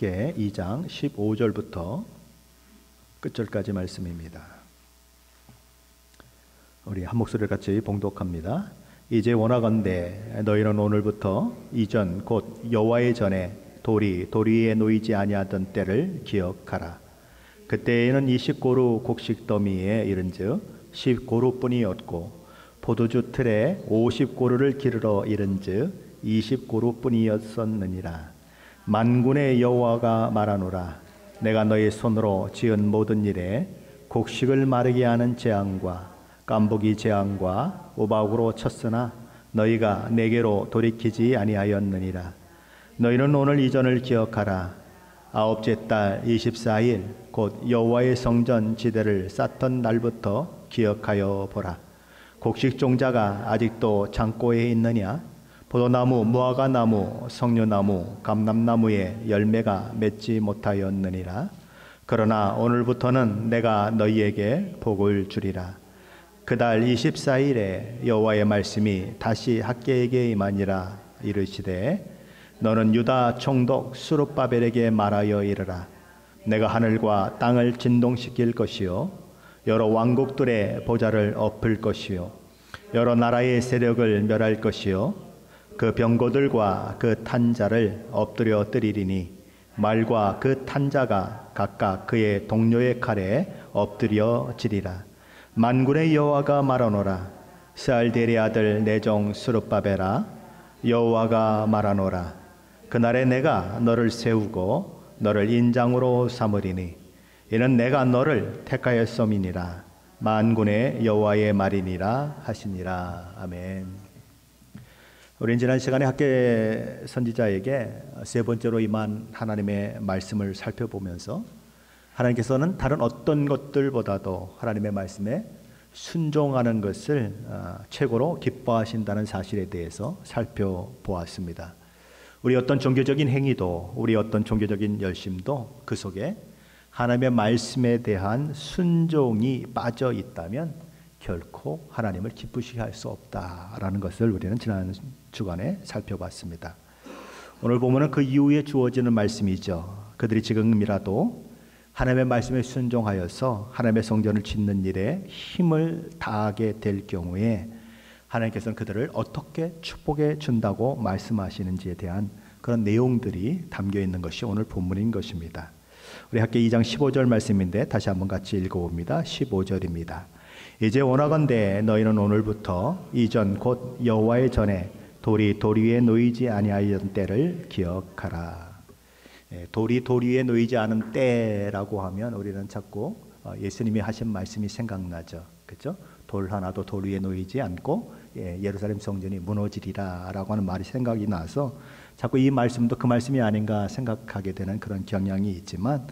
함께 2장 15절부터 끝절까지 말씀입니다. 우리 한 목소리를 같이 봉독합니다. 이제 원하건대 너희는 오늘부터 이전 곧 여호와의 전에 돌이 위에 놓이지 아니하던 때를 기억하라. 그때에는 20고루 곡식 더미에 이른즉 10고루뿐이었고 포도주 틀에 50고루를 기르러 이른즉 20고루뿐이었었느니라. 만군의 여호와가 말하노라. 내가 너희 손으로 지은 모든 일에 곡식을 마르게 하는 재앙과 깐복이 재앙과 우박으로 쳤으나 너희가 내게로 돌이키지 아니하였느니라. 너희는 오늘 이전을 기억하라. 아홉째 달 24일 곧 여호와의 성전 지대를 쌓던 날부터 기억하여 보라. 곡식 종자가 아직도 창고에 있느냐? 포도나무, 무화과나무, 석류나무, 감람나무에 열매가 맺지 못하였느니라. 그러나 오늘부터는 내가 너희에게 복을 주리라. 그달 24일에 여호와의 말씀이 다시 학개에게 임하니라. 이르시되 너는 유다 총독 스룹바벨에게 말하여 이르라. 내가 하늘과 땅을 진동시킬 것이요 여러 왕국들의 보좌를 엎을 것이요 여러 나라의 세력을 멸할 것이요 그 병거들과 그 탄자를 엎드려 뜨리리니 말과 그 탄자가 각각 그의 동료의 칼에 엎드려지리라. 만군의 여호와가 말하노라. 스알델의 아들 내 종 스룹바벨아, 여호와가 말하노라. 그날에 내가 너를 세우고 너를 인장으로 삼으리니 이는 내가 너를 택하였음이니라. 만군의 여호와의 말이니라 하시니라. 아멘. 우리는 지난 시간에 학개 선지자에게 세 번째로 임한 하나님의 말씀을 살펴보면서 하나님께서는 다른 어떤 것들보다도 하나님의 말씀에 순종하는 것을 최고로 기뻐하신다는 사실에 대해서 살펴보았습니다. 우리 어떤 종교적인 행위도 우리 어떤 종교적인 열심도 그 속에 하나님의 말씀에 대한 순종이 빠져 있다면 결코 하나님을 기쁘시게 할 수 없다라는 것을 우리는 지난 주간에 살펴봤습니다. 오늘 보면은 그 이후에 주어지는 말씀이죠. 그들이 지금이라도 하나님의 말씀에 순종하여서 하나님의 성전을 짓는 일에 힘을 다하게 될 경우에 하나님께서는 그들을 어떻게 축복해 준다고 말씀하시는지에 대한 그런 내용들이 담겨 있는 것이 오늘 본문인 것입니다. 우리 학개 2장 15절 말씀인데 다시 한번 같이 읽어봅니다. 15절입니다. 이제 원하건대 너희는 오늘부터 이전 곧 여호와의 전에 돌이 돌 위에 놓이지 아니하던 때를 기억하라. 돌이 돌 위에 놓이지 않은 때라고 하면 우리는 자꾸 예수님이 하신 말씀이 생각나죠. 그렇죠? 돌 하나도 돌 위에 놓이지 않고 예루살렘 성전이 무너지리라 라고 하는 말이 생각이 나서 자꾸 이 말씀도 그 말씀이 아닌가 생각하게 되는 그런 경향이 있지만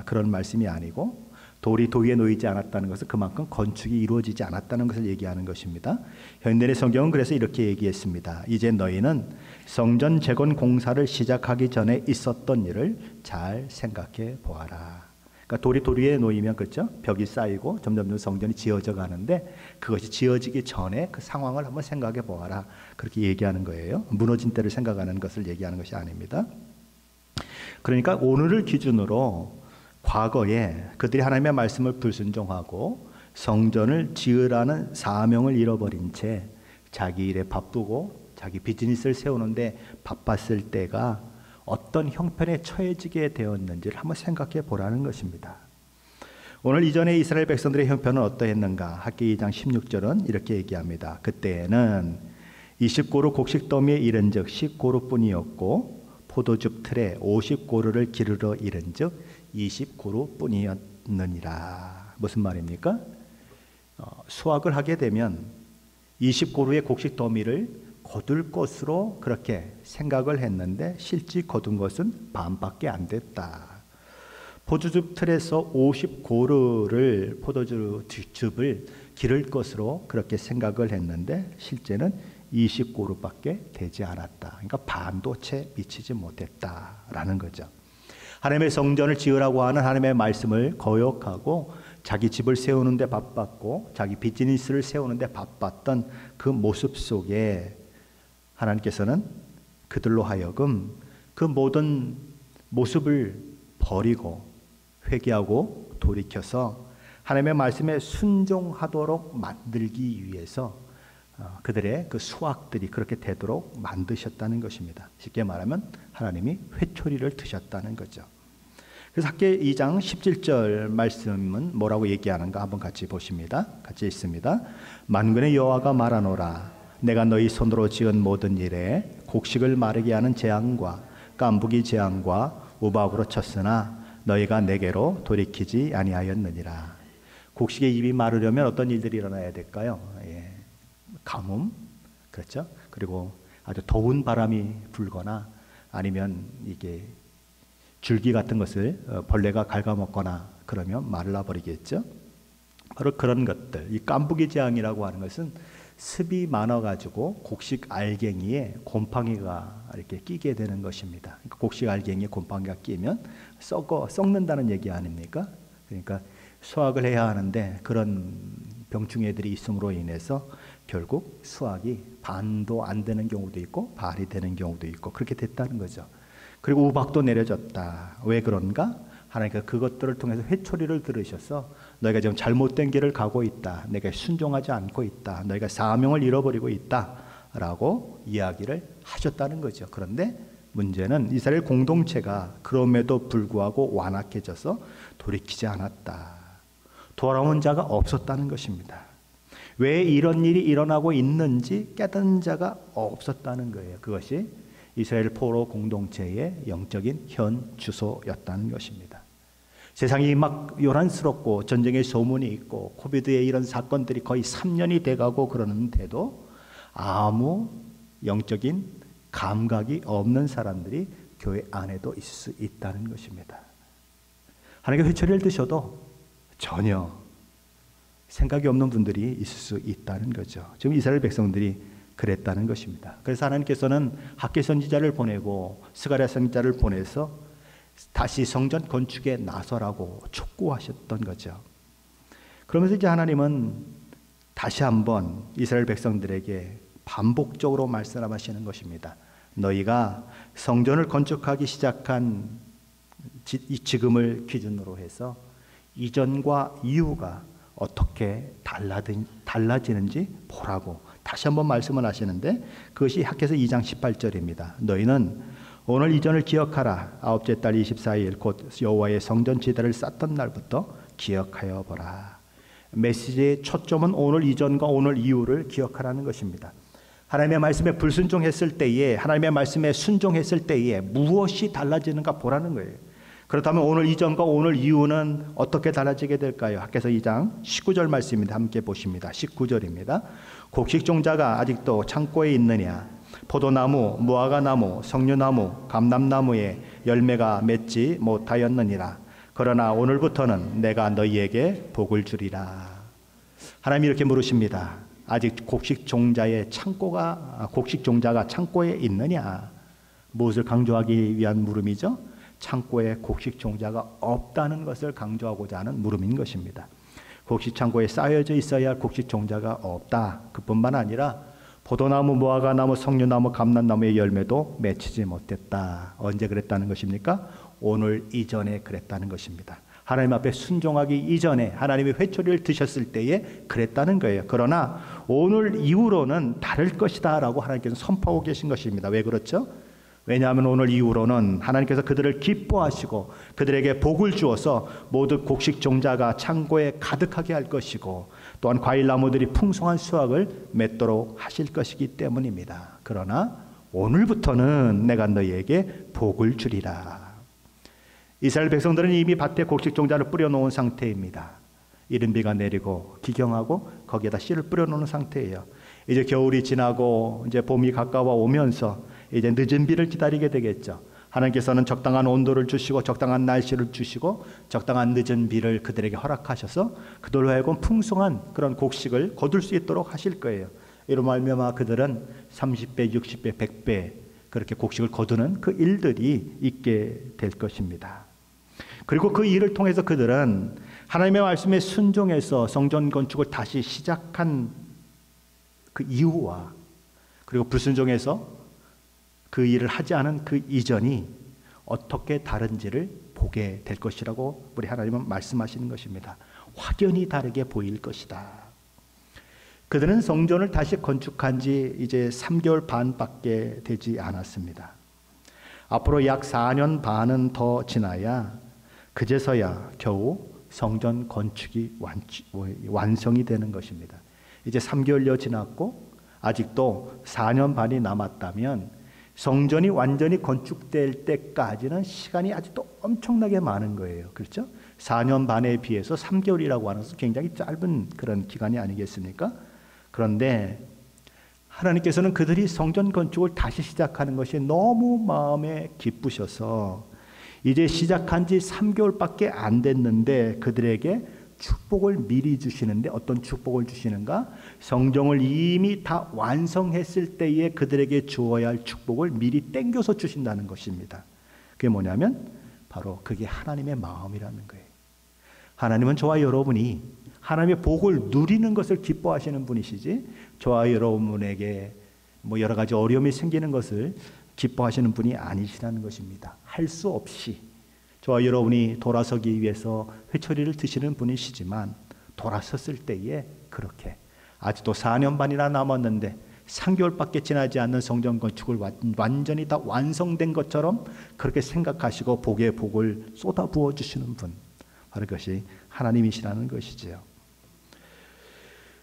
그런 말씀이 아니고 돌이 돌 위에 놓이지 않았다는 것은 그만큼 건축이 이루어지지 않았다는 것을 얘기하는 것입니다. 현대의 성경은 그래서 이렇게 얘기했습니다. 이제 너희는 성전 재건 공사를 시작하기 전에 있었던 일을 잘 생각해 보아라. 그러니까 돌이 돌 위에 놓이면 그렇죠? 벽이 쌓이고 점점 성전이 지어져 가는데 그것이 지어지기 전에 그 상황을 한번 생각해 보아라. 그렇게 얘기하는 거예요. 무너진 때를 생각하는 것을 얘기하는 것이 아닙니다. 그러니까 오늘을 기준으로 과거에 그들이 하나님의 말씀을 불순종하고 성전을 지으라는 사명을 잃어버린 채 자기 일에 바쁘고 자기 비즈니스를 세우는데 바빴을 때가 어떤 형편에 처해지게 되었는지를 한번 생각해 보라는 것입니다. 오늘 이전에 이스라엘 백성들의 형편은 어떠했는가? 학개 2장 16절은 이렇게 얘기합니다. 그때에는 20고루 곡식 더미에 이른즉 10고루뿐이었고 포도즙 틀에 50고루를 기르러 이른즉 20고루뿐이었느니라. 무슨 말입니까? 수확을 하게 되면 20고루의 곡식 더미를 거둘 것으로 그렇게 생각을 했는데 실제 거둔 것은 반밖에 안 됐다. 포도즙 틀에서 50고루를 포도즙을 기를 것으로 그렇게 생각을 했는데 실제는 20고루밖에 되지 않았다. 그러니까 반도 채 미치지 못했다라는 거죠. 하나님의 성전을 지으라고 하는 하나님의 말씀을 거역하고 자기 집을 세우는 데 바빴고 자기 비즈니스를 세우는 데 바빴던 그 모습 속에 하나님께서는 그들로 하여금 그 모든 모습을 버리고 회개하고 돌이켜서 하나님의 말씀에 순종하도록 만들기 위해서 그들의 그 수확들이 그렇게 되도록 만드셨다는 것입니다. 쉽게 말하면 하나님이 회초리를 드셨다는 거죠. 그래서 학개 2장 17절 말씀은 뭐라고 얘기하는가 한번 같이 보십니다. 같이 읽습니다. 만군의 여호와가 말하노라. 내가 너희 손으로 지은 모든 일에 곡식을 마르게 하는 재앙과 깐부기 재앙과 우박으로 쳤으나 너희가 내게로 돌이키지 아니하였느니라. 곡식의 잎이 마르려면 어떤 일들이 일어나야 될까요? 가뭄, 그렇죠? 그리고 아주 더운 바람이 불거나 아니면 이게 줄기 같은 것을 벌레가 갉아먹거나 그러면 말라버리겠죠. 바로 그런 것들, 이 깐부기 재앙이라고 하는 것은 습이 많아가지고 곡식 알갱이에 곰팡이가 이렇게 끼게 되는 것입니다. 그러니까 곡식 알갱이에 곰팡이가 끼면 썩는다는 얘기 아닙니까? 그러니까 수확을 해야 하는데 그런 병충해들이 있음으로 인해서 결국 수확이 반도 안 되는 경우도 있고 반이 되는 경우도 있고 그렇게 됐다는 거죠. 그리고 우박도 내려졌다. 왜 그런가? 하나님께서 그것들을 통해서 회초리를 들으셔서 너희가 지금 잘못된 길을 가고 있다. 내가 순종하지 않고 있다. 너희가 사명을 잃어버리고 있다. 라고 이야기를 하셨다는 거죠. 그런데 문제는 이스라엘 공동체가 그럼에도 불구하고 완악해져서 돌이키지 않았다. 돌아온 자가 없었다는 것입니다. 왜 이런 일이 일어나고 있는지 깨닫는 자가 없었다는 거예요. 그것이 이스라엘 포로 공동체의 영적인 현 주소였다는 것입니다. 세상이 막 요란스럽고 전쟁의 소문이 있고 코비드의 이런 사건들이 거의 3년이 돼가고 그러는데도 아무 영적인 감각이 없는 사람들이 교회 안에도 있을 수 있다는 것입니다. 하나님께 회초리를 드셔도 전혀 생각이 없는 분들이 있을 수 있다는 거죠. 지금 이스라엘 백성들이 그랬다는 것입니다. 그래서 하나님께서는 학개 선지자를 보내고 스가랴 선지자를 보내서 다시 성전 건축에 나서라고 촉구하셨던 거죠. 그러면서 이제 하나님은 다시 한번 이스라엘 백성들에게 반복적으로 말씀하시는 것입니다. 너희가 성전을 건축하기 시작한 지금을 기준으로 해서 이전과 이후가 어떻게 달라지는지 보라고 다시 한번 말씀을 하시는데 그것이 학개서 2장 18절입니다. 너희는 오늘 이전을 기억하라. 아홉째 달 24일 곧 여호와의 성전 지대를 쌓던 날부터 기억하여 보라. 메시지의 초점은 오늘 이전과 오늘 이후를 기억하라는 것입니다. 하나님의 말씀에 불순종했을 때에 하나님의 말씀에 순종했을 때에 무엇이 달라지는가 보라는 거예요. 그렇다면 오늘 이전과 오늘 이후는 어떻게 달라지게 될까요? 학개서 2장 19절 말씀입니다. 함께 보십니다. 19절입니다. 곡식 종자가 아직도 창고에 있느냐? 포도나무, 무화과나무, 석류나무, 감람나무에 열매가 맺지 못하였느니라. 그러나 오늘부터는 내가 너희에게 복을 주리라. 하나님이 이렇게 물으십니다. 아직 곡식 종자가 창고에 있느냐? 무엇을 강조하기 위한 물음이죠? 창고에 곡식 종자가 없다는 것을 강조하고자 하는 물음인 것입니다. 곡식 창고에 쌓여져 있어야 할 곡식 종자가 없다. 그뿐만 아니라 포도나무, 무화과나무, 석류나무, 감람나무의 열매도 맺히지 못했다. 언제 그랬다는 것입니까? 오늘 이전에 그랬다는 것입니다. 하나님 앞에 순종하기 이전에 하나님이 회초리를 드셨을 때에 그랬다는 거예요. 그러나 오늘 이후로는 다를 것이다 라고 하나님께서 선포하고 계신 것입니다. 왜 그렇죠? 왜냐하면 오늘 이후로는 하나님께서 그들을 기뻐하시고 그들에게 복을 주어서 모두 곡식 종자가 창고에 가득하게 할 것이고 또한 과일나무들이 풍성한 수확을 맺도록 하실 것이기 때문입니다. 그러나 오늘부터는 내가 너희에게 복을 주리라. 이스라엘 백성들은 이미 밭에 곡식 종자를 뿌려놓은 상태입니다. 이른 비가 내리고 기경하고 거기에다 씨를 뿌려놓은 상태예요. 이제 겨울이 지나고 이제 봄이 가까워 오면서 이제 늦은 비를 기다리게 되겠죠. 하나님께서는 적당한 온도를 주시고 적당한 날씨를 주시고 적당한 늦은 비를 그들에게 허락하셔서 그들로 하여금 풍성한 그런 곡식을 거둘 수 있도록 하실 거예요. 이로 말미암아 그들은 30배, 60배, 100배 그렇게 곡식을 거두는 그 일들이 있게 될 것입니다. 그리고 그 일을 통해서 그들은 하나님의 말씀에 순종해서 성전 건축을 다시 시작한 그 이후와 그리고 불순종해서 그 일을 하지 않은 그 이전이 어떻게 다른지를 보게 될 것이라고 우리 하나님은 말씀하시는 것입니다. 확연히 다르게 보일 것이다. 그들은 성전을 다시 건축한 지 이제 3개월 반밖에 되지 않았습니다. 앞으로 약 4년 반은 더 지나야 그제서야 겨우 성전 건축이 완성이 되는 것입니다. 이제 3개월여 지났고 아직도 4년 반이 남았다면 성전이 완전히 건축될 때까지는 시간이 아직도 엄청나게 많은 거예요. 그렇죠? 4년 반에 비해서 3개월이라고 하는 것은 굉장히 짧은 그런 기간이 아니겠습니까? 그런데 하나님께서는 그들이 성전 건축을 다시 시작하는 것이 너무 마음에 기쁘셔서 이제 시작한 지 3개월밖에 안 됐는데 그들에게 축복을 미리 주시는데 어떤 축복을 주시는가? 성전을 이미 다 완성했을 때에 그들에게 주어야 할 축복을 미리 땡겨서 주신다는 것입니다. 그게 뭐냐면 바로 그게 하나님의 마음이라는 거예요. 하나님은 저와 여러분이 하나님의 복을 누리는 것을 기뻐하시는 분이시지 저와 여러분에게 여러 가지 어려움이 생기는 것을 기뻐하시는 분이 아니시라는 것입니다. 할 수 없이 저와 여러분이 돌아서기 위해서 회초리를 드시는 분이시지만 돌아섰을 때에 그렇게 아직도 4년 반이나 남았는데 3개월밖에 지나지 않는 성전 건축을 완전히 다 완성된 것처럼 그렇게 생각하시고 복의 복을 쏟아 부어 주시는 분, 바로 그것이 하나님이시라는 것이지요.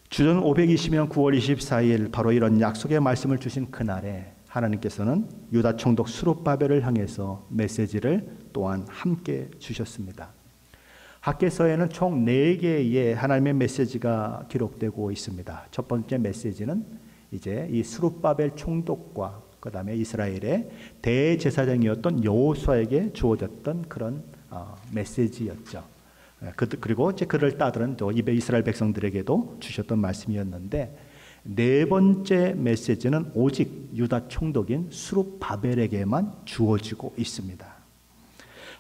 주전 520년 9월 24일 바로 이런 약속의 말씀을 주신 그날에 하나님께서는 유다 총독 스룹바벨을 향해서 메시지를 또한 함께 주셨습니다. 학개서에는 총 4개의 하나님의 메시지가 기록되고 있습니다. 첫 번째 메시지는 이제 이 스룹바벨 총독과 그 다음에 이스라엘의 대제사장이었던 여호수아에게 주어졌던 그런 메시지였죠. 그리고 이제 그를 따르는 또 이스라엘 백성들에게도 주셨던 말씀이었는데 네 번째 메시지는 오직 유다 총독인 스룹바벨에게만 주어지고 있습니다.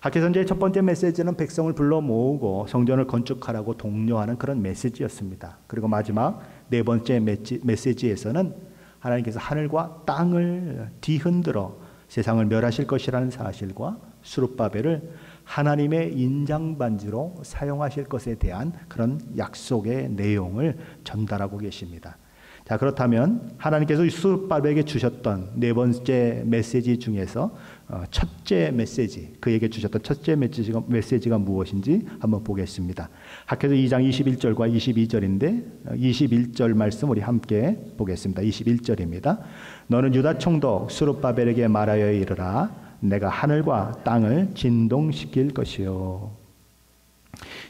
학개선지의 첫 번째 메시지는 백성을 불러 모으고 성전을 건축하라고 독려하는 그런 메시지였습니다. 그리고 마지막 네 번째 메시지에서는 하나님께서 하늘과 땅을 뒤흔들어 세상을 멸하실 것이라는 사실과 스룹바벨을 하나님의 인장반지로 사용하실 것에 대한 그런 약속의 내용을 전달하고 계십니다. 자, 그렇다면 하나님께서 스룹바벨에게 주셨던 네 번째 메시지 중에서 첫째 메시지, 그에게 주셨던 첫째 메시지가 무엇인지 한번 보겠습니다. 학개서 2장 21절과 22절인데 21절 말씀 우리 함께 보겠습니다. 21절입니다. 너는 유다 총독 스룹바벨에게 말하여 이르라. 내가 하늘과 땅을 진동시킬 것이요.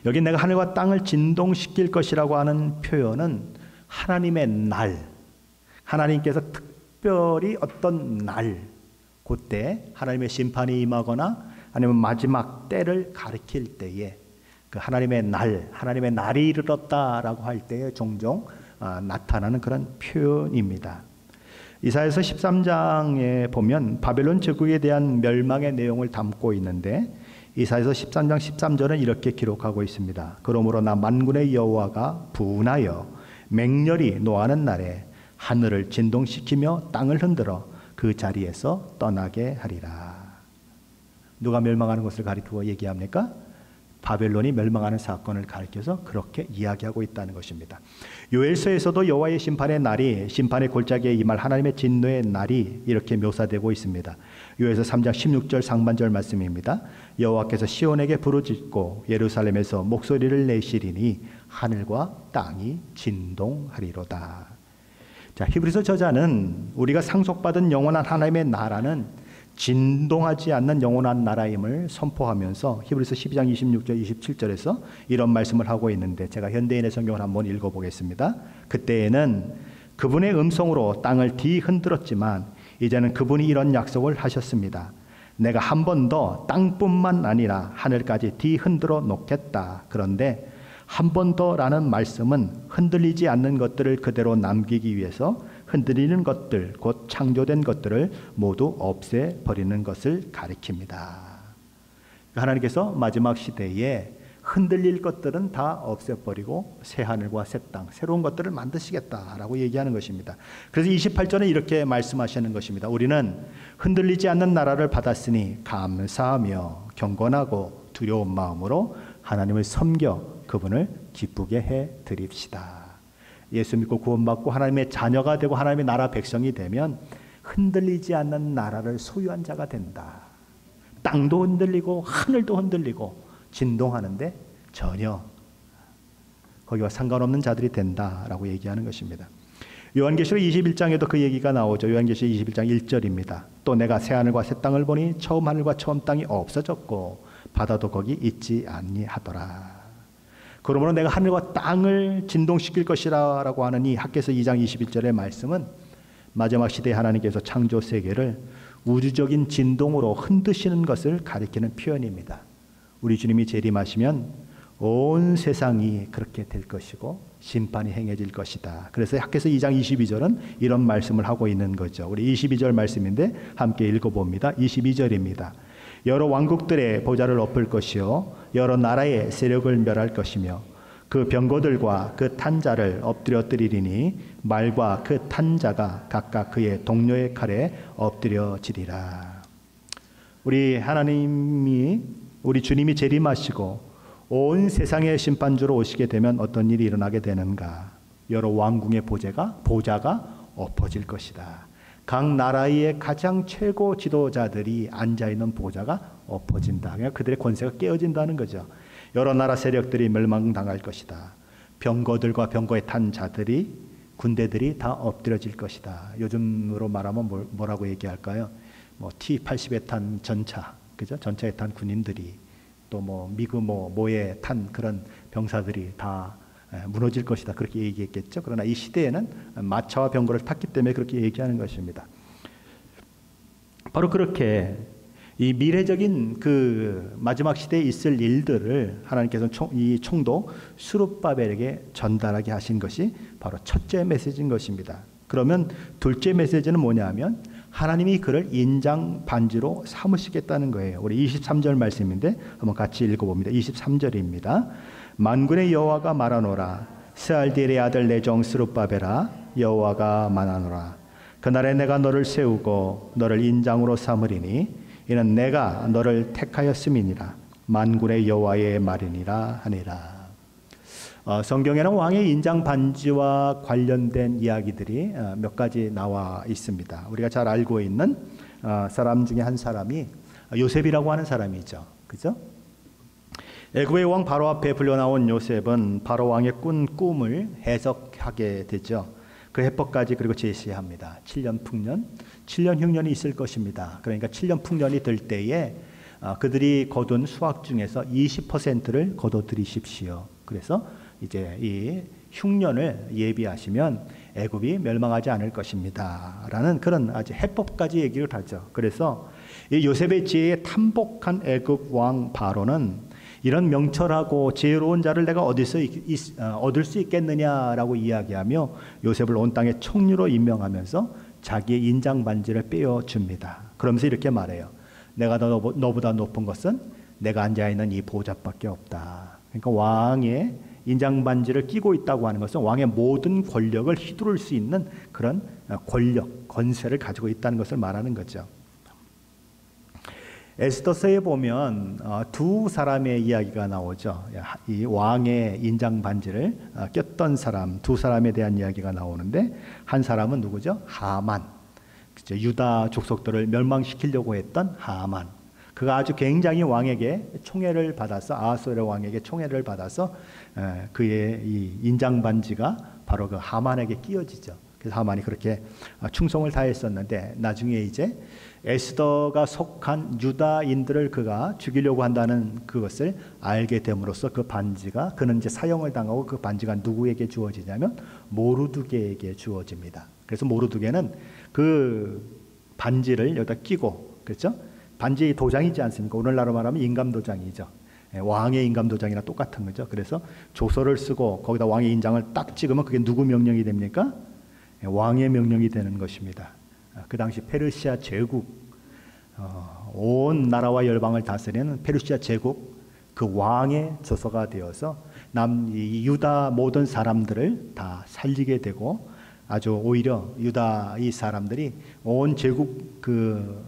여기 내가 하늘과 땅을 진동시킬 것이라고 하는 표현은 하나님의 날, 하나님께서 특별히 어떤 날, 그때 하나님의 심판이 임하거나 아니면 마지막 때를 가리킬 때에 그 하나님의 날, 하나님의 날이 이르렀다라고 할 때에 종종 나타나는 그런 표현입니다. 이사야서 13장에 보면 바벨론 제국에 대한 멸망의 내용을 담고 있는데 이사야서 13장 13절은 이렇게 기록하고 있습니다. 그러므로 나 만군의 여호와가 분하여 맹렬히 노하는 날에 하늘을 진동시키며 땅을 흔들어 그 자리에서 떠나게 하리라. 누가 멸망하는 것을 가리키고 얘기합니까? 바벨론이 멸망하는 사건을 가리켜서 그렇게 이야기하고 있다는 것입니다. 요엘서에서도 여호와의 심판의 날이, 심판의 골짜기에 임할 하나님의 진노의 날이 이렇게 묘사되고 있습니다. 요엘서 3장 16절 상반절 말씀입니다. 여호와께서 시온에게 부르짖고 예루살렘에서 목소리를 내시리니 하늘과 땅이 진동하리로다. 자, 히브리서 저자는 우리가 상속받은 영원한 하나님의 나라는 진동하지 않는 영원한 나라임을 선포하면서 히브리서 12장 26절 27절에서 이런 말씀을 하고 있는데 제가 현대인의 성경을 한번 읽어보겠습니다. 그때에는 그분의 음성으로 땅을 뒤흔들었지만 이제는 그분이 이런 약속을 하셨습니다. 내가 한 번 더 땅뿐만 아니라 하늘까지 뒤흔들어 놓겠다. 그런데 한 번 더라는 말씀은 흔들리지 않는 것들을 그대로 남기기 위해서 흔들리는 것들, 곧 창조된 것들을 모두 없애버리는 것을 가리킵니다. 하나님께서 마지막 시대에 흔들릴 것들은 다 없애버리고 새 하늘과 새 땅, 새로운 것들을 만드시겠다라고 얘기하는 것입니다. 그래서 28절은 이렇게 말씀하시는 것입니다. 우리는 흔들리지 않는 나라를 받았으니 감사하며 경건하고 두려운 마음으로 하나님을 섬겨 그분을 기쁘게 해 드립시다. 예수 믿고 구원받고 하나님의 자녀가 되고 하나님의 나라 백성이 되면 흔들리지 않는 나라를 소유한 자가 된다. 땅도 흔들리고 하늘도 흔들리고 진동하는데 전혀 거기와 상관없는 자들이 된다라고 얘기하는 것입니다. 요한계시록 21장에도 그 얘기가 나오죠. 요한계시록 21장 1절입니다. 또 내가 새 하늘과 새 땅을 보니 처음 하늘과 처음 땅이 없어졌고 바다도 거기 있지 아니하더라. 그러므로 내가 하늘과 땅을 진동시킬 것이라 라고 하는 이 학개서 2장 21절의 말씀은 마지막 시대에 하나님께서 창조 세계를 우주적인 진동으로 흔드시는 것을 가리키는 표현입니다. 우리 주님이 재림하시면 온 세상이 그렇게 될 것이고 심판이 행해질 것이다. 그래서 학개서 2장 22절은 이런 말씀을 하고 있는 거죠. 우리 22절 말씀인데 함께 읽어봅니다. 22절입니다. 여러 왕국들의 보좌를 엎을 것이요 여러 나라의 세력을 멸할 것이며 그 병거들과 그 탄자를 엎드려뜨리리니 말과 그 탄자가 각각 그의 동료의 칼에 엎드려지리라. 우리 하나님이 우리 주님이 재림하시고 온 세상의 심판주로 오시게 되면 어떤 일이 일어나게 되는가? 여러 왕궁의 보좌가 엎어질 것이다. 각 나라의 가장 최고 지도자들이 앉아있는 보좌가 엎어진다. 그러니까 그들의 권세가 깨어진다는 거죠. 여러 나라 세력들이 멸망당할 것이다. 병거들과 병거에 탄 자들이 군대들이 다 엎드려질 것이다. 요즘으로 말하면 뭐라고 얘기할까요? 뭐 T-80에 탄 전차, 그죠? 전차에 탄 군인들이 또 뭐 미그 뭐에 탄 그런 병사들이 다 무너질 것이다. 그렇게 얘기했겠죠. 그러나 이 시대에는 마차와 병거를 탔기 때문에 그렇게 얘기하는 것입니다. 바로 그렇게 이 미래적인 그 마지막 시대에 있을 일들을 하나님께서는 이 총독 스룹바벨에게 전달하게 하신 것이 바로 첫째 메시지인 것입니다. 그러면 둘째 메시지는 뭐냐면 하나님이 그를 인장 반지로 삼으시겠다는 거예요. 우리 23절 말씀인데 한번 같이 읽어봅니다. 23절입니다. 만군의 여호와가 말하노라. 스알디엘의 아들 내 종 스룹바벨아, 여호와가 말하노라. 그날에 내가 너를 세우고 너를 인장으로 삼으리니 이는 내가 너를 택하였음이니라. 만군의 여호와의 말이니라 하니라. 성경에는 왕의 인장 반지와 관련된 이야기들이 몇 가지 나와 있습니다. 우리가 잘 알고 있는 사람 중에 한 사람이 요셉이라고 하는 사람이죠. 그죠? 애굽의 왕 바로 앞에 불려나온 요셉은 바로 왕의 꾼 꿈을 해석하게 되죠. 그 해법까지 그리고 제시합니다. 7년 풍년, 7년 흉년이 있을 것입니다. 그러니까 7년 풍년이 될 때에 그들이 거둔 수확 중에서 20%를 거둬들이십시오. 그래서 이제 이 흉년을 예비하시면 애굽이 멸망하지 않을 것입니다. 라는 그런 아주 해법까지 얘기를 하죠. 그래서 이 요셉의 지혜에 탐복한 애굽 왕 바로는 이런 명철하고 지혜로운 자를 내가 어디서 얻을 수 있겠느냐라고 이야기하며 요셉을 온 땅의 총리로 임명하면서 자기의 인장 반지를 빼어줍니다. 그러면서 이렇게 말해요. 내가 너보다 높은 것은 내가 앉아있는 이 보좌밖에 없다. 그러니까 왕의 인장 반지를 끼고 있다고 하는 것은 왕의 모든 권력을 휘두를 수 있는 그런 권력, 권세를 가지고 있다는 것을 말하는 거죠. 에스더서에 보면 두 사람의 이야기가 나오죠. 이 왕의 인장 반지를 꼈던 사람, 두 사람에 대한 이야기가 나오는데 한 사람은 누구죠? 하만. 그렇죠? 유다 족속들을 멸망시키려고 했던 하만. 그가 아주 굉장히 왕에게 총애를 받아서 아하수에로 왕에게 총애를 받아서 그의 이 인장 반지가 바로 그 하만에게 끼어지죠. 그래서 하만이 그렇게 충성을 다했었는데 나중에 이제 에스더가 속한 유다인들을 그가 죽이려고 한다는 그것을 알게 됨으로써 그 반지가 그는 이제 사형을 당하고 그 반지가 누구에게 주어지냐면 모르드게에게 주어집니다. 그래서 모르드게는 그 반지를 여기다 끼고 그렇죠? 반지 도장이지 않습니까? 오늘날로 말하면 임감도장이죠. 왕의 임감도장이랑 똑같은 거죠. 그래서 조서를 쓰고 거기다 왕의 인장을 딱 찍으면 그게 누구 명령이 됩니까? 왕의 명령이 되는 것입니다. 그 당시 페르시아 제국, 온 나라와 열방을 다스리는 페르시아 제국 그 왕의 저서가 되어서 이 유다 모든 사람들을 다 살리게 되고, 아주 오히려 유다 이 사람들이 온 제국 그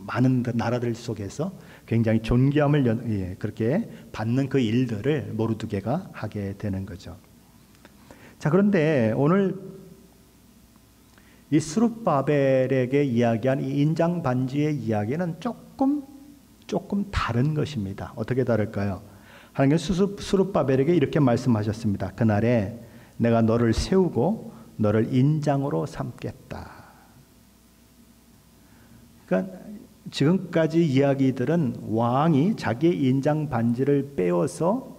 많은 그 나라들 속에서 굉장히 존귀함을 그렇게 받는 그 일들을 모르드게가 하게 되는 거죠. 자, 그런데 오늘 이 스룹바벨에게 이야기한 이 인장 반지의 이야기는 조금 다른 것입니다. 어떻게 다를까요? 하나님께서 스룹바벨에게 이렇게 말씀하셨습니다. 그날에 내가 너를 세우고 너를 인장으로 삼겠다. 그러니까 지금까지 이야기들은 왕이 자기의 인장 반지를 빼어서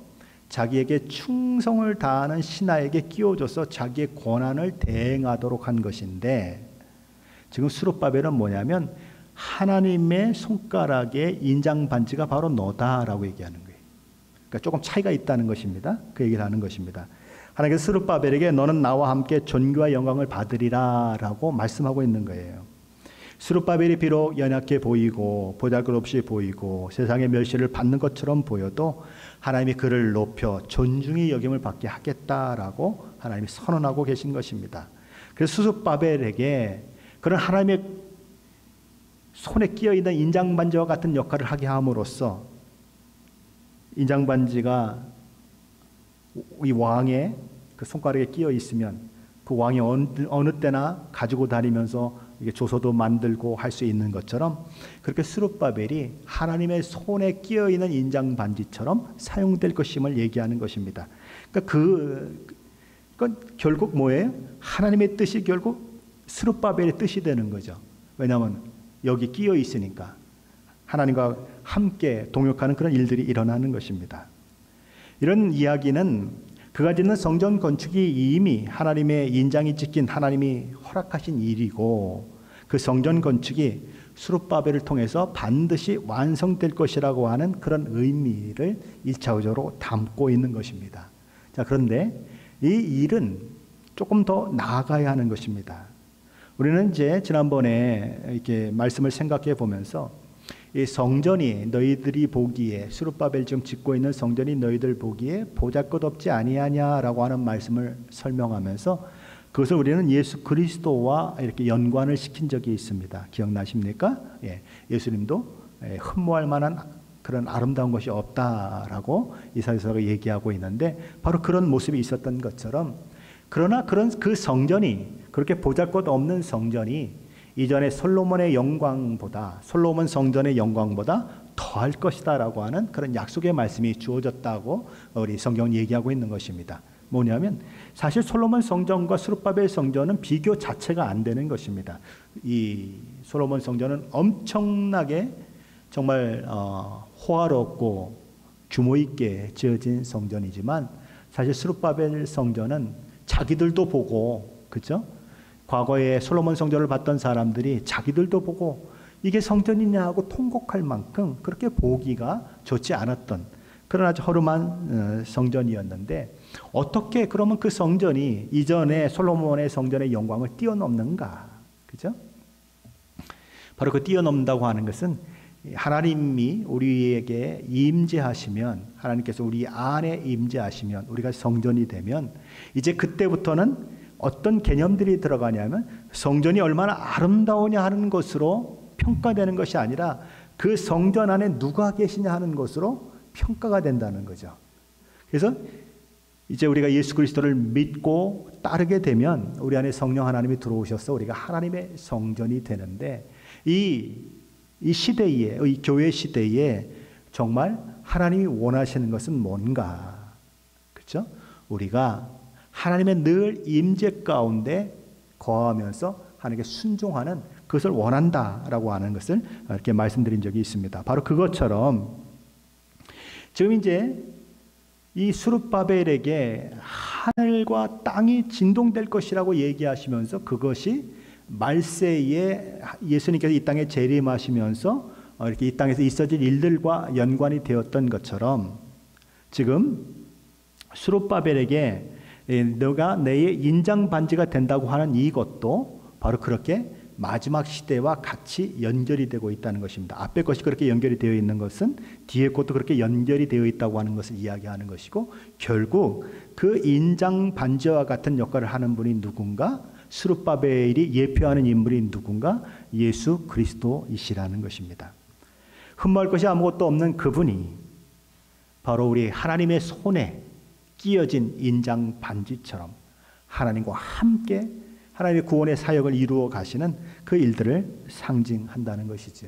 자기에게 충성을 다하는 신하에게 끼워줘서 자기의 권한을 대행하도록 한 것인데, 지금 스룹바벨은 뭐냐면 하나님의 손가락에 인장 반지가 바로 너다라고 얘기하는 거예요. 그러니까 조금 차이가 있다는 것입니다. 그 얘기를 하는 것입니다. 하나님께서 스룹바벨에게 너는 나와 함께 존귀와 영광을 받으리라 라고 말씀하고 있는 거예요. 스룹바벨이 비록 연약해 보이고 보잘것없이 보이고 세상의 멸시를 받는 것처럼 보여도 하나님이 그를 높여 존중의 여김을 받게 하겠다라고 하나님이 선언하고 계신 것입니다. 그래서 스룹바벨에게 그런 하나님의 손에 끼어있는 인장반지와 같은 역할을 하게 함으로써 인장반지가 이 왕의 그 손가락에 끼어 있으면 그 왕이 어느 때나 가지고 다니면서 이게 조서도 만들고 할 수 있는 것처럼, 그렇게 스룹바벨이 하나님의 손에 끼어 있는 인장 반지처럼 사용될 것임을 얘기하는 것입니다. 그러니까 그건 결국 뭐예요? 하나님의 뜻이 결국 스룹바벨의 뜻이 되는 거죠. 왜냐하면 여기 끼어 있으니까 하나님과 함께 동역하는 그런 일들이 일어나는 것입니다. 이런 이야기는 그가 짓는 성전 건축이 이미 하나님의 인장이 찍힌 하나님이 허락하신 일이고, 그 성전 건축이 스룹바벨을 통해서 반드시 완성될 것이라고 하는 그런 의미를 1차적으로 담고 있는 것입니다. 자, 그런데 이 일은 조금 더 나아가야 하는 것입니다. 우리는 이제 지난번에 이렇게 말씀을 생각해 보면서 이 성전이 너희들이 보기에, 스룹바벨 지금 짓고 있는 성전이 너희들 보기에 보잘것없지 아니하냐라고 하는 말씀을 설명하면서 그것을 우리는 예수 그리스도와 이렇게 연관을 시킨 적이 있습니다. 기억나십니까? 예수님도 흠모할 만한 그런 아름다운 것이 없다라고 이사야서가 얘기하고 있는데, 바로 그런 모습이 있었던 것처럼, 그러나 그 성전이, 그렇게 보잘것 없는 성전이 이전에 솔로몬 성전의 영광보다 더할 것이다 라고 하는 그런 약속의 말씀이 주어졌다고 우리 성경은 얘기하고 있는 것입니다. 뭐냐면 사실 솔로몬 성전과 스룹바벨 성전은 비교 자체가 안 되는 것입니다. 이 솔로몬 성전은 엄청나게 정말 호화롭고 규모 있게 지어진 성전이지만, 사실 스룹바벨 성전은 자기들도 보고, 그렇죠? 과거에 솔로몬 성전을 봤던 사람들이 자기들도 보고 이게 성전이냐 하고 통곡할 만큼 그렇게 보기가 좋지 않았던 그런 아주 허름한 성전이었는데, 어떻게 그러면 그 성전이 이전에 솔로몬의 성전의 영광을 뛰어넘는가? 그죠? 바로 그 뛰어넘는다고 하는 것은 하나님이 우리에게 임재하시면, 하나님께서 우리 안에 임재하시면, 우리가 성전이 되면 이제 그때부터는 어떤 개념들이 들어가냐면 성전이 얼마나 아름다우냐 하는 것으로 평가되는 것이 아니라 그 성전 안에 누가 계시냐 하는 것으로 평가가 된다는 거죠. 그래서 이제 우리가 예수 그리스도를 믿고 따르게 되면 우리 안에 성령 하나님이 들어오셔서 우리가 하나님의 성전이 되는데, 이 시대에, 이 교회 시대에 정말 하나님이 원하시는 것은 뭔가? 그렇죠? 우리가 하나님의 늘 임재 가운데 거하면서 하나님께 순종하는 그것을 원한다라고 하는 것을 이렇게 말씀드린 적이 있습니다. 바로 그것처럼 지금 이제 이 스룹바벨에게 하늘과 땅이 진동될 것이라고 얘기하시면서, 그것이 말세에 예수님께서 이 땅에 재림하시면서 이렇게 이 땅에서 있어질 일들과 연관이 되었던 것처럼, 지금 스룹바벨에게 너가 내 인장 반지가 된다고 하는 이것도 바로 그렇게 마지막 시대와 같이 연결이 되고 있다는 것입니다. 앞에 것이 그렇게 연결이 되어 있는 것은 뒤에 것도 그렇게 연결이 되어 있다고 하는 것을 이야기하는 것이고, 결국 그 인장 반지와 같은 역할을 하는 분이 누군가, 스룹바벨이 예표하는 인물이 누군가, 예수 그리스도이시라는 것입니다. 흠모할 것이 아무것도 없는 그분이 바로 우리 하나님의 손에 끼어진 인장 반지처럼 하나님과 함께 하나님의 구원의 사역을 이루어 가시는 그 일들을 상징한다는 것이죠.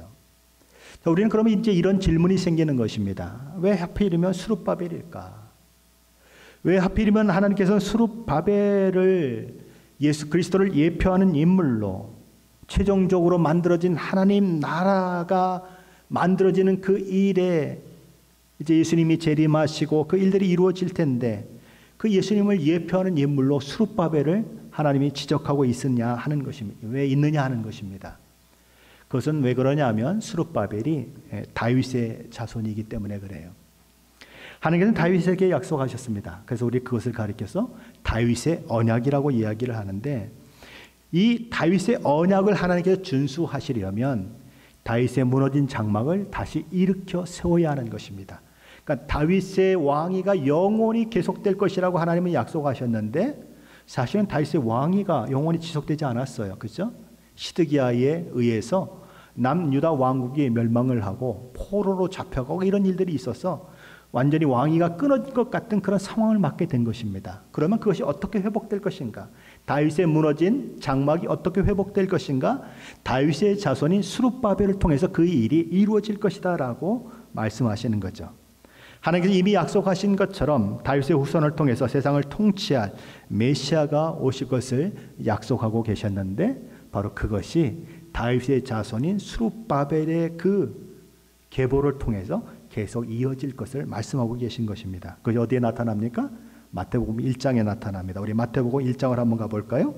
자, 우리는 그러면 이제 이런 질문이 생기는 것입니다. 왜 하필이면 스룹바벨일까? 왜 하필이면 하나님께서는 스룹바벨을 예수 그리스도를 예표하는 인물로 최종적으로 만들어진 하나님 나라가 만들어지는 그 일에 이제 예수님이 재림하시고 그 일들이 이루어질 텐데, 그 예수님을 예표하는 인물로 스룹바벨을 하나님이 지적하고 있느냐 하는 것입니다. 왜 있느냐 하는 것입니다. 그것은 왜 그러냐면 스룹바벨이 다윗의 자손이기 때문에 그래요. 하나님께서는 다윗에게 약속하셨습니다. 그래서 우리 그것을 가리켜서 다윗의 언약이라고 이야기를 하는데, 이 다윗의 언약을 하나님께서 준수하시려면 다윗의 무너진 장막을 다시 일으켜 세워야 하는 것입니다. 그러니까 다윗의 왕위가 영원히 계속될 것이라고 하나님은 약속하셨는데, 사실은 다윗의 왕위가 영원히 지속되지 않았어요. 그렇죠? 시드기야에 의해서 남유다 왕국이 멸망을 하고 포로로 잡혀가고 이런 일들이 있어서 완전히 왕위가 끊어질 것 같은 그런 상황을 맞게 된 것입니다. 그러면 그것이 어떻게 회복될 것인가? 다윗의 무너진 장막이 어떻게 회복될 것인가? 다윗의 자손인 스룹바벨을 통해서 그 일이 이루어질 것이다 라고 말씀하시는 거죠. 하나님께서 이미 약속하신 것처럼 다윗의 후손을 통해서 세상을 통치할 메시아가 오실 것을 약속하고 계셨는데, 바로 그것이 다윗의 자손인 스룹바벨의 그 계보를 통해서 계속 이어질 것을 말씀하고 계신 것입니다. 그것이 어디에 나타납니까? 마태복음 1장에 나타납니다. 우리 마태복음 1장을 한번 가볼까요?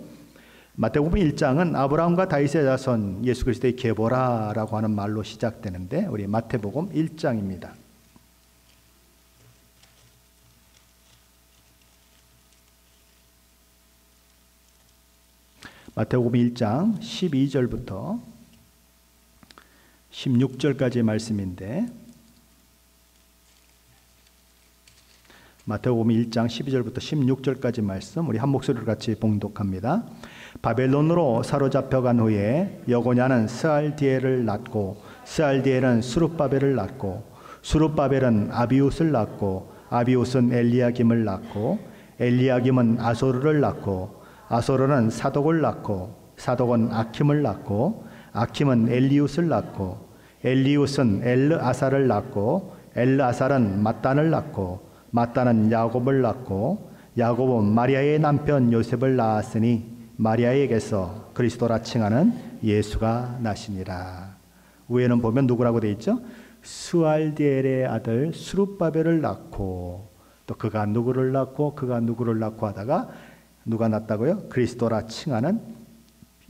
마태복음 1장은 아브라함과 다윗의 자손 예수 그리스도의 계보라라고 하는 말로 시작되는데, 우리 마태복음 1장입니다. 마태복음 1장 12절부터 16절까지의 말씀인데, 마태복음 1장 12절부터 16절까지 말씀 우리 한 목소리로 같이 봉독합니다. 바벨론으로 사로잡혀간 후에 여고냐는 스알디엘을 낳고, 스알디엘은 스룹바벨을 낳고, 스룹바벨은 아비웃을 낳고, 아비웃은 엘리야김을 낳고, 엘리야김은 아소르를 낳고, 아소르는 사독을 낳고, 사독은 아킴을 낳고, 아킴은 엘리웃을 낳고, 엘리웃은 엘르아사를 낳고, 엘르아살은 mat단을 낳고, mat단은 야곱을 낳고, 야곱은 마리아의 남편 요셉을 낳았으니 마리아에게서 그리스도라 칭하는 예수가 나시니라. 위에는 보면 누구라고 되어 있죠? 스알디엘의 아들 스룹바벨을 낳고, 또 그가 누구를 낳고 그가 누구를 낳고 하다가 누가 낳았다고요? 그리스도라 칭하는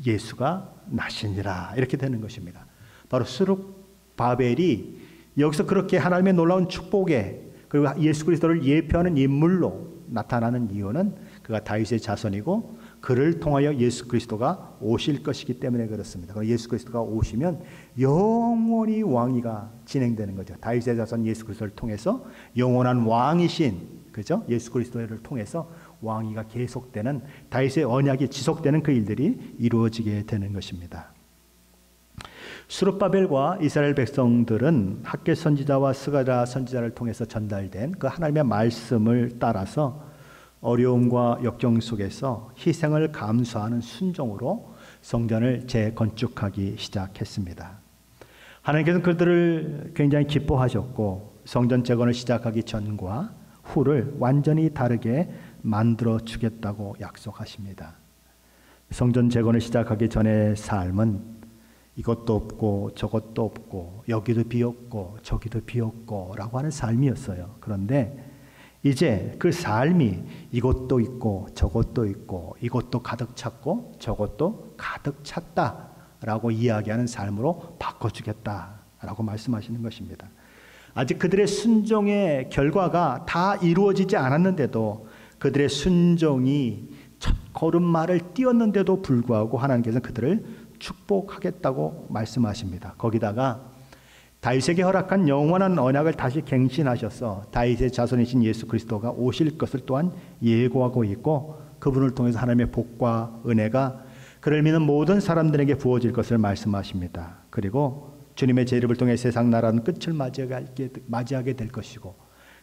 예수가 나시니라. 이렇게 되는 것입니다. 바로 스룹바벨이 여기서 그렇게 하나님의 놀라운 축복에, 그리고 예수 그리스도를 예표하는 인물로 나타나는 이유는 그가 다윗의 자손이고 그를 통하여 예수 그리스도가 오실 것이기 때문에 그렇습니다. 예수 그리스도가 오시면 영원히 왕위가 진행되는 거죠. 다윗의 자손 예수 그리스도를 통해서 영원한 왕이신, 그죠? 예수 그리스도를 통해서 왕위가 계속되는, 다윗의 언약이 지속되는 그 일들이 이루어지게 되는 것입니다. 스룹바벨과 이스라엘 백성들은 학개 선지자와 스가랴 선지자를 통해서 전달된 그 하나님의 말씀을 따라서 어려움과 역경 속에서 희생을 감수하는 순종으로 성전을 재건축하기 시작했습니다. 하나님께서는 그들을 굉장히 기뻐하셨고 성전 재건을 시작하기 전과 후를 완전히 다르게 만들어 주겠다고 약속하십니다. 성전 재건을 시작하기 전의 삶은 이것도 없고 저것도 없고 여기도 비었고 저기도 비었고 라고 하는 삶이었어요. 그런데 이제 그 삶이 이것도 있고 저것도 있고 이것도 가득 찼고 저것도 가득 찼다라고 이야기하는 삶으로 바꿔주겠다라고 말씀하시는 것입니다. 아직 그들의 순종의 결과가 다 이루어지지 않았는데도, 그들의 순종이 첫 걸음마를 띄었는데도 불구하고 하나님께서는 그들을 축복하겠다고 말씀하십니다. 거기다가 다윗에게 허락한 영원한 언약을 다시 갱신하셔서 다윗의 자손이신 예수 그리스도가 오실 것을 또한 예고하고 있고 그분을 통해서 하나님의 복과 은혜가 그를 믿는 모든 사람들에게 부어질 것을 말씀하십니다. 그리고 주님의 재림을 통해 세상 나라는 끝을 맞이하게 될 것이고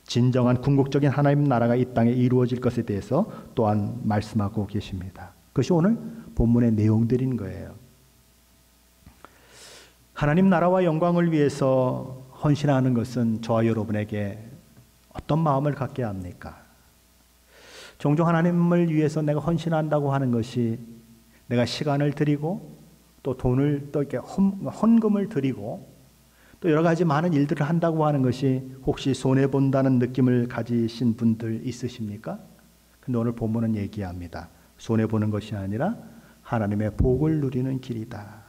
진정한 궁극적인 하나님 나라가 이 땅에 이루어질 것에 대해서 또한 말씀하고 계십니다. 그것이 오늘 본문의 내용들인 거예요. 하나님 나라와 영광을 위해서 헌신하는 것은 저와 여러분에게 어떤 마음을 갖게 합니까? 종종 하나님을 위해서 내가 헌신한다고 하는 것이 내가 시간을 드리고 또 돈을 또 이렇게 헌금을 드리고 또 여러 가지 많은 일들을 한다고 하는 것이 혹시 손해본다는 느낌을 가지신 분들 있으십니까? 근데 오늘 본문은 얘기합니다. 손해보는 것이 아니라 하나님의 복을 누리는 길이다.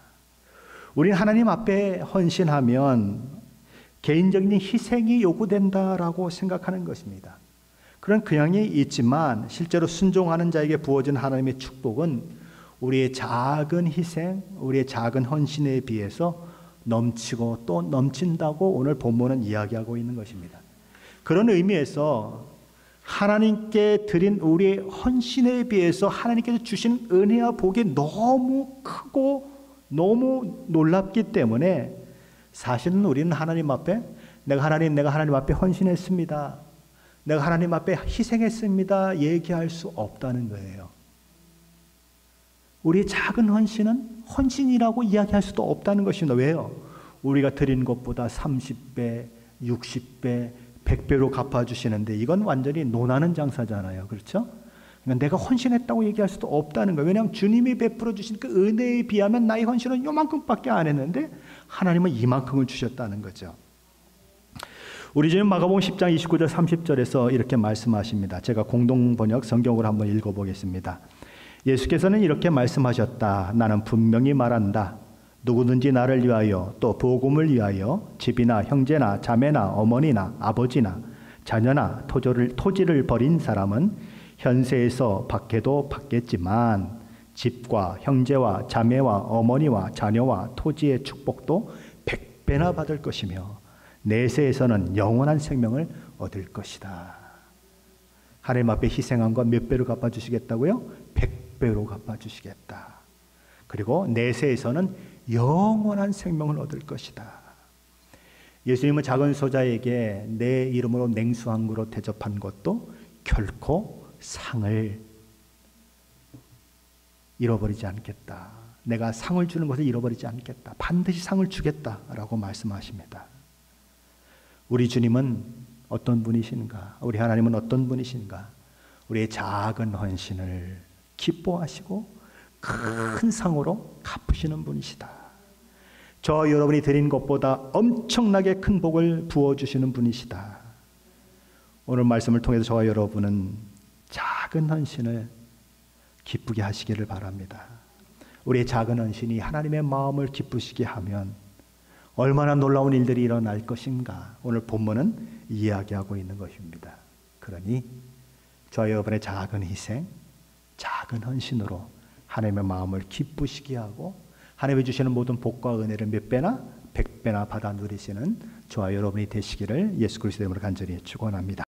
우리는 하나님 앞에 헌신하면 개인적인 희생이 요구된다라고 생각하는 것입니다. 그런 경향이 있지만 실제로 순종하는 자에게 부어진 하나님의 축복은 우리의 작은 희생, 우리의 작은 헌신에 비해서 넘치고 또 넘친다고 오늘 본문은 이야기하고 있는 것입니다. 그런 의미에서 하나님께 드린 우리의 헌신에 비해서 하나님께서 주신 은혜와 복이 너무 크고 너무 놀랍기 때문에 사실은 우리는 하나님 앞에 내가 하나님 앞에 헌신했습니다. 내가 하나님 앞에 희생했습니다. 얘기할 수 없다는 거예요. 우리의 작은 헌신은 헌신이라고 이야기할 수도 없다는 것입니다. 왜요? 우리가 드린 것보다 30배, 60배, 100배로 갚아주시는데 이건 완전히 논하는 장사잖아요. 그렇죠? 그러니까 내가 헌신했다고 얘기할 수도 없다는 거예요. 왜냐하면 주님이 베풀어 주신 그 은혜에 비하면 나의 헌신은 요만큼밖에 안 했는데 하나님은 이만큼을 주셨다는 거죠. 우리 주님 마가복음 10장 29절 30절에서 이렇게 말씀하십니다. 제가 공동번역 성경으로 한번 읽어보겠습니다. 예수께서는 이렇게 말씀하셨다. 나는 분명히 말한다. 누구든지 나를 위하여 또 복음을 위하여 집이나 형제나 자매나 어머니나 아버지나 자녀나 토지를 버린 사람은 현세에서 받게도 받겠지만 집과 형제와 자매와 어머니와 자녀와 토지의 축복도 100배나 받을 것이며 내세에서는 영원한 생명을 얻을 것이다. 하나님 앞에 희생한 것 몇 배로 갚아주시겠다고요? 100배로 갚아주시겠다. 그리고 내세에서는 영원한 생명을 얻을 것이다. 예수님은 작은 소자에게 내 이름으로 냉수 한 그릇 대접한 것도 결코 상을 잃어버리지 않겠다. 내가 상을 주는 것을 잃어버리지 않겠다. 반드시 상을 주겠다라고 말씀하십니다. 우리 주님은 어떤 분이신가? 우리 하나님은 어떤 분이신가? 우리의 작은 헌신을 기뻐하시고 큰 상으로 갚으시는 분이시다. 저 여러분이 드린 것보다 엄청나게 큰 복을 부어주시는 분이시다. 오늘 말씀을 통해서 저와 여러분은 작은 헌신을 기쁘게 하시기를 바랍니다. 우리의 작은 헌신이 하나님의 마음을 기쁘시게 하면 얼마나 놀라운 일들이 일어날 것인가 오늘 본문은 이야기하고 있는 것입니다. 그러니 저와 여러분의 작은 희생, 작은 헌신으로 하나님의 마음을 기쁘시게 하고 하나님이 주시는 모든 복과 은혜를 몇 배나 100배나 받아 누리시는 저와 여러분이 되시기를 예수 그리스도의 이름으로 간절히 축원합니다.